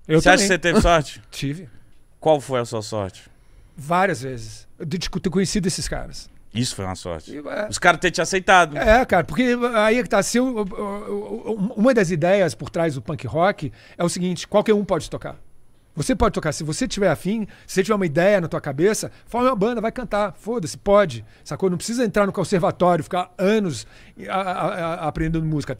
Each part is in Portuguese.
Você acha que você teve sorte? Tive. Qual foi a sua sorte? Várias vezes. Eu ter conhecido esses caras. Isso foi uma sorte. É. Os caras terem te aceitado. Cara, porque aí é que tá. Uma das ideias por trás do punk rock é o seguinte: qualquer um pode tocar. Você pode tocar. Se você tiver afim, se você tiver uma ideia na tua cabeça, forma uma banda, vai cantar. Foda-se, pode. Sacou? Não precisa entrar no conservatório, ficar anos aprendendo música,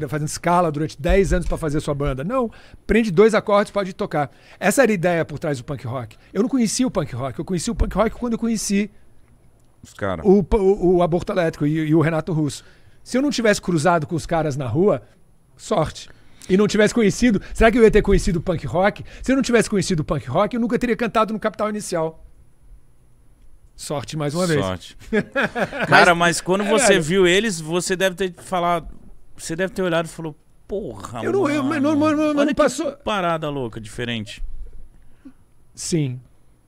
fazendo escala durante 10 anos pra fazer a sua banda. Não. Prende 2 acordes, pode tocar. Essa era a ideia por trás do punk rock. Eu não conhecia o punk rock. Eu conheci o punk rock quando eu conheci o Aborto Elétrico e o Renato Russo. Se eu não tivesse cruzado com os caras na rua, sorte. E não tivesse conhecido... Será que eu ia ter conhecido o punk rock? Se eu não tivesse conhecido o punk rock, eu nunca teria cantado no Capital Inicial. Sorte mais uma vez. Sorte. Cara, mas quando você viu eles, você deve ter falado... Você deve ter olhado e falou... Porra, não passou... parada louca, diferente. Sim.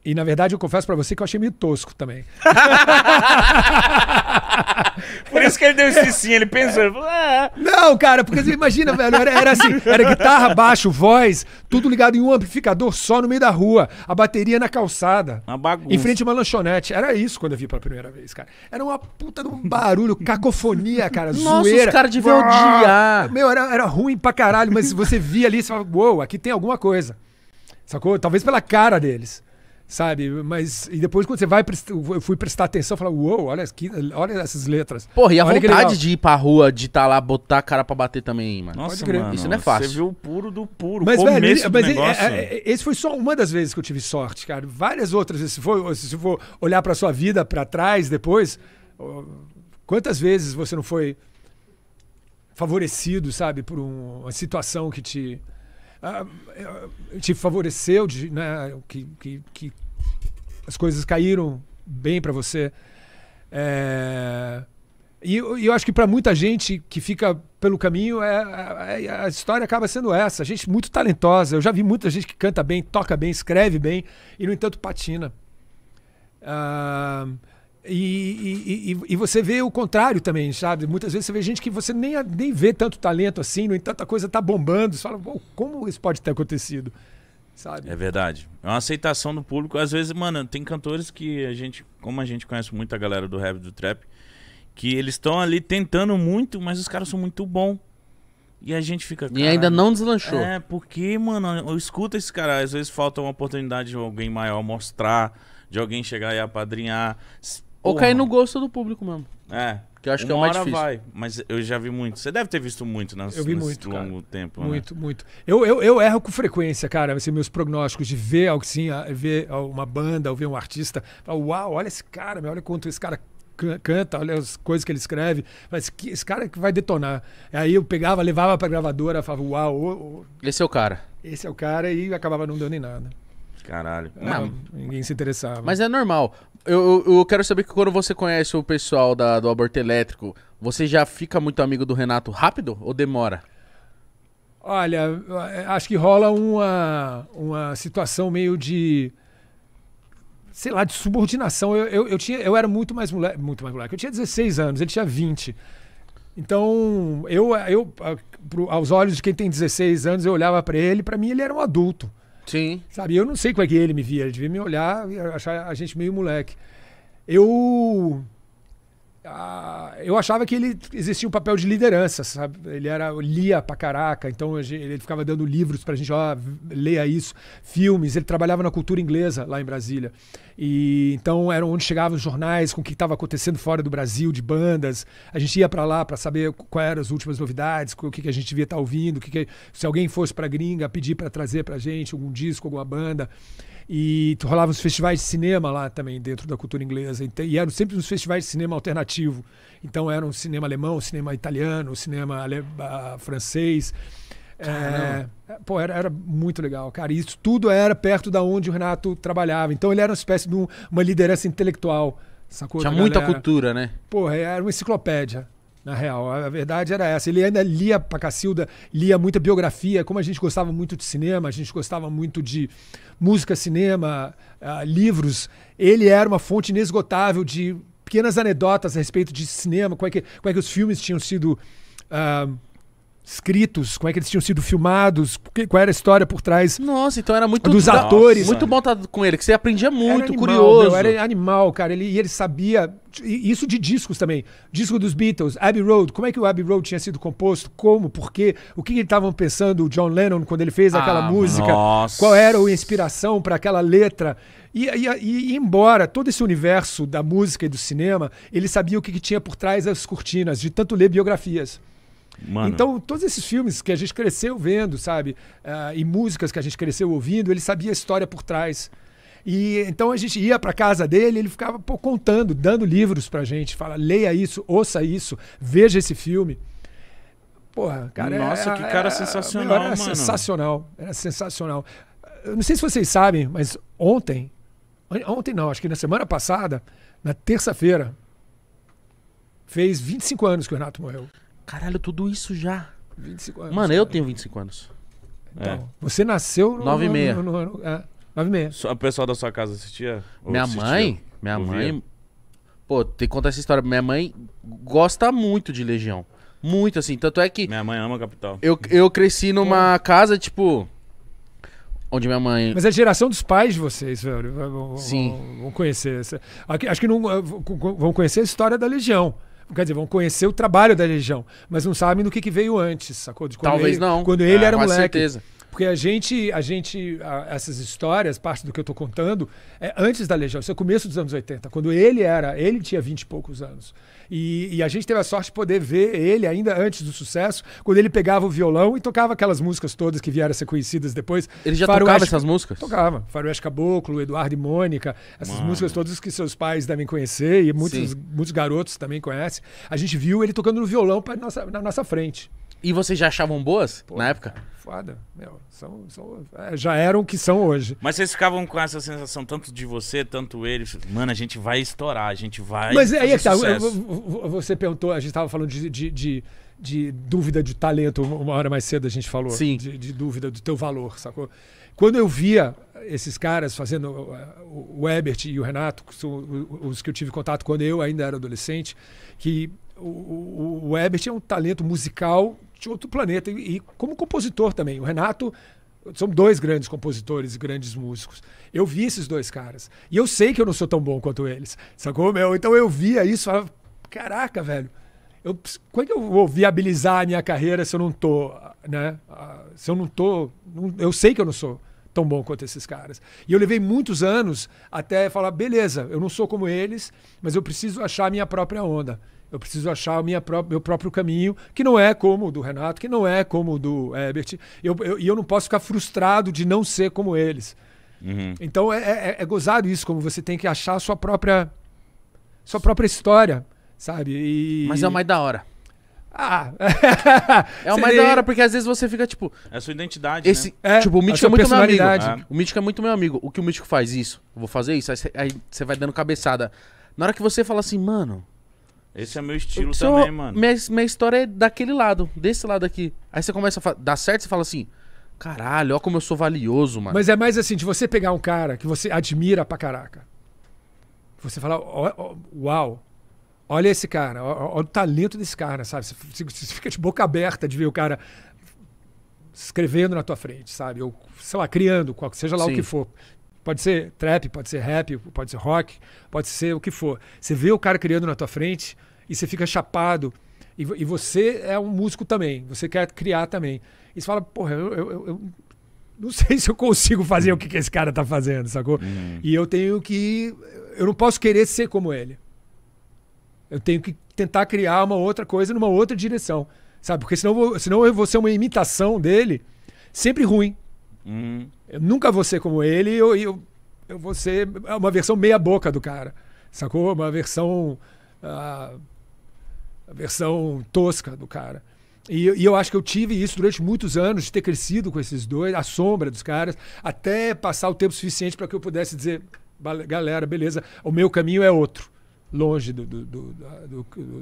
E, na verdade, eu confesso pra você que eu achei meio tosco também. Por isso que ele deu esse sim, ele pensou, ele falou, Não, cara, porque você imagina, velho, era assim, era guitarra, baixo, voz, tudo ligado em um amplificador só no meio da rua, a bateria na calçada, uma bagunça. Em frente a uma lanchonete. Era isso quando eu vi pela primeira vez, cara. Era uma puta de um barulho, cacofonia, cara, Nossa, zoeira. os caras deviam odiar. Meu, era ruim pra caralho, mas você via ali, você falava, uou, aqui tem alguma coisa. Sacou? Talvez pela cara deles. Sabe? Mas e depois quando você vai, eu fui prestar atenção e falar, uou, olha essas letras. Porra, e a olha vontade de ir pra rua, de estar lá, botar a cara pra bater também, mano. Nossa, mano, isso não é fácil. Você viu o puro do puro, mas, começo velho, do negócio. Esse foi só uma das vezes que eu tive sorte, cara. Várias outras vezes. Se for olhar pra sua vida pra trás depois, quantas vezes você não foi favorecido, sabe, por uma situação que te favoreceu, né, que as coisas caíram bem pra você. E eu acho que pra muita gente que fica pelo caminho, a história acaba sendo essa. Gente muito talentosa. Eu já vi muita gente que canta bem, toca bem, escreve bem e, no entanto, patina. E você vê o contrário também, sabe? Muitas vezes você vê gente que você nem vê tanto talento assim, no entanto a coisa tá bombando. Você fala, como isso pode ter acontecido? Sabe? É verdade. É uma aceitação do público. Às vezes, mano, tem cantores que como a gente conhece muito a galera do rap e do trap, que eles estão ali tentando muito, mas os caras são muito bons. E a gente fica... E ainda não deslanchou. Porque, mano, eu escuto esse cara. Às vezes falta uma oportunidade de alguém maior mostrar, de alguém chegar e apadrinhar. Ou cair no gosto do público mesmo. Que eu acho que é o mais difícil. Vai, mas eu já vi muito. Você deve ter visto muito eu vi muito, longo tempo. Muito, né? Muito. Eu erro com frequência, cara, assim, meus prognósticos de ver algo assim, ver uma banda, ou ver um artista. Falar, uau, olha esse cara, olha quanto esse cara canta, olha as coisas que ele escreve. Mas esse cara que vai detonar. Aí eu pegava, levava pra gravadora, falava, uau. Esse é o cara. Esse é o cara, e acabava não dando em nada. Caralho. Ninguém se interessava. Mas é normal. Eu quero saber que quando você conhece o pessoal do Aborto Elétrico, você já fica muito amigo do Renato rápido ou demora? Olha, acho que rola uma situação meio de... sei lá, de subordinação. Eu era muito mais moleque. Eu tinha 16 anos, ele tinha 20. Então, aos olhos de quem tem 16 anos, eu olhava pra ele, pra mim ele era um adulto. Sim. Sabe, eu não sei como é que ele me via, ele devia me olhar e achar a gente meio moleque. Eu achava que ele existia um papel de liderança, sabe? Ele lia pra caraca, então ele ficava dando livros pra gente, leia isso, filmes, ele trabalhava na cultura inglesa lá em Brasília. E então era onde chegavam os jornais com o que estava acontecendo fora do Brasil, de bandas. A gente ia pra lá pra saber quais eram as últimas novidades, o que a gente devia estar ouvindo, se alguém fosse pra gringa, pedir pra trazer pra gente algum disco, alguma banda. E rolavam os festivais de cinema lá também, dentro da cultura inglesa. E eram sempre uns festivais de cinema alternativo. Então era um cinema alemão, cinema italiano, cinema francês. Era muito legal, cara. E isso tudo era perto da onde o Renato trabalhava. Então ele era uma espécie de uma liderança intelectual, sacou? Tinha muita cultura, né? Era uma enciclopédia. Na real, a verdade era essa. Ele ainda lia pra Cacilda, lia muita biografia. Como a gente gostava muito de cinema, a gente gostava muito de música, cinema, livros. Ele era uma fonte inesgotável de pequenas anedotas a respeito de cinema, como é que os filmes tinham sido escritos, como é que eles tinham sido filmados, qual era a história por trás Nossa, então era muito... dos atores. Muito bom estar com ele, que você aprendia muito, animal, curioso. Era animal, cara. Ele sabia. Isso de discos também. Disco dos Beatles, Abbey Road. Como é que o Abbey Road tinha sido composto? Como? Por quê? O que eles estavam pensando, o John Lennon, quando ele fez aquela música? Nossa. Qual era a inspiração para aquela letra? E embora todo esse universo da música e do cinema, ele sabia o que tinha por trás das cortinas, de tanto ler biografias. Mano. Então, todos esses filmes que a gente cresceu vendo, sabe? E músicas que a gente cresceu ouvindo, ele sabia a história por trás. E então a gente ia pra casa dele, ele ficava contando, dando livros pra gente. Fala, leia isso, ouça isso, veja esse filme. Porra, cara. Nossa, que cara sensacional, era mano. sensacional. Era sensacional. Eu não sei se vocês sabem, mas ontem não, acho que na semana passada, na terça-feira, fez 25 anos que o Renato morreu. Caralho, tudo isso já. 25 anos. Mano, eu tenho 25 anos. Então, você nasceu no... 9h30. 9h30. O pessoal da sua casa assistia? Ou Minha assistia? mãe... Pô, tem que contar essa história. Minha mãe gosta muito de Legião. Muito, assim. Tanto é que Minha mãe ama Capital. eu cresci numa casa, tipo... Onde minha mãe... Mas é a geração dos pais de vocês, velho. Sim. Vão conhecer. Acho que não vão conhecer a história da Legião. Quer dizer, vão conhecer o trabalho da Legião, mas não sabem do que veio antes, sacou? Talvez não. Quando ele era com moleque. certeza. Porque essas histórias, parte do que eu tô contando, é antes da Legião, isso é o começo dos anos 80, quando ele tinha 20 e poucos anos. E a gente teve a sorte de poder ver ele ainda antes do sucesso, quando ele pegava o violão e tocava aquelas músicas todas que vieram a ser conhecidas depois. Ele já tocava essas músicas? Tocava. Faroeste Caboclo, Eduardo e Mônica, essas músicas todas que seus pais devem conhecer e muitos garotos também conhecem. A gente viu ele tocando no violão na nossa frente. E vocês já achavam boas na época? Foda, meu. Já eram o que são hoje. Mas vocês ficavam com essa sensação, tanto de você, tanto ele. Mano, a gente vai estourar, a gente vai. Mas aí é que tá. Sucesso. Você perguntou, a gente tava falando de dúvida de talento, uma hora mais cedo a gente falou. Sim. De dúvida do teu valor, sacou? Quando eu via esses caras fazendo o Ebert e o Renato, que são os que eu tive contato quando eu ainda era adolescente, que o Ebert é um talento musical de outro planeta e como compositor também. O Renato são dois grandes compositores e grandes músicos. Eu vi esses dois caras e eu sei que eu não sou tão bom quanto eles, sacou, meu? Então eu via isso e falava, caraca, velho, como é que eu vou viabilizar a minha carreira se eu não tô, né? Se eu não tô, eu sei que eu não sou tão bom quanto esses caras. E eu levei muitos anos até falar, beleza, eu não sou como eles, mas eu preciso achar a minha própria onda. Eu preciso achar meu próprio caminho, que não é como o do Renato, que não é como o do Ebert. E eu não posso ficar frustrado de não ser como eles. Uhum. Então é gozado isso, como você tem que achar a sua própria história, sabe? Mas é o mais da hora. É o mais Seria... da hora, porque às vezes você fica tipo... É a sua identidade, Tipo, o Mítico é muito meu amigo. personalidade. O Mítico é muito meu amigo. O que o Mítico faz isso? Eu vou fazer isso. Aí você vai dando cabeçada. Na hora que você fala assim, mano... Esse é meu estilo também, mano. Minha história é daquele lado, desse lado aqui. Aí você começa a dar certo, você fala assim, caralho, ó como eu sou valioso, mano. Mas é mais assim, de você pegar um cara que você admira pra caraca. Você fala, uau, olha esse cara, olha o talento desse cara, sabe? Você fica de boca aberta de ver o cara escrevendo na tua frente, sabe? Ou, sei lá, criando, seja lá o que for. Pode ser trap, pode ser rap, pode ser rock, pode ser o que for. Você vê o cara criando na tua frente e você fica chapado. E você é um músico também, você quer criar também. E você fala, porra, eu não sei se eu consigo fazer o que esse cara tá fazendo, sacou? E eu não posso querer ser como ele. Eu tenho que tentar criar uma outra coisa numa outra direção, sabe? Porque senão eu vou ser uma imitação dele, sempre ruim. Eu nunca vou ser como ele, eu vou ser uma versão meia boca do cara, sacou? Uma versão a versão tosca do cara. E eu acho que eu tive isso durante muitos anos, de ter crescido com esses dois, a sombra dos caras, até passar o tempo suficiente para que eu pudesse dizer, galera, beleza, o meu caminho é outro, longe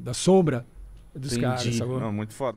da sombra dos caras, sacou? Não, muito foda.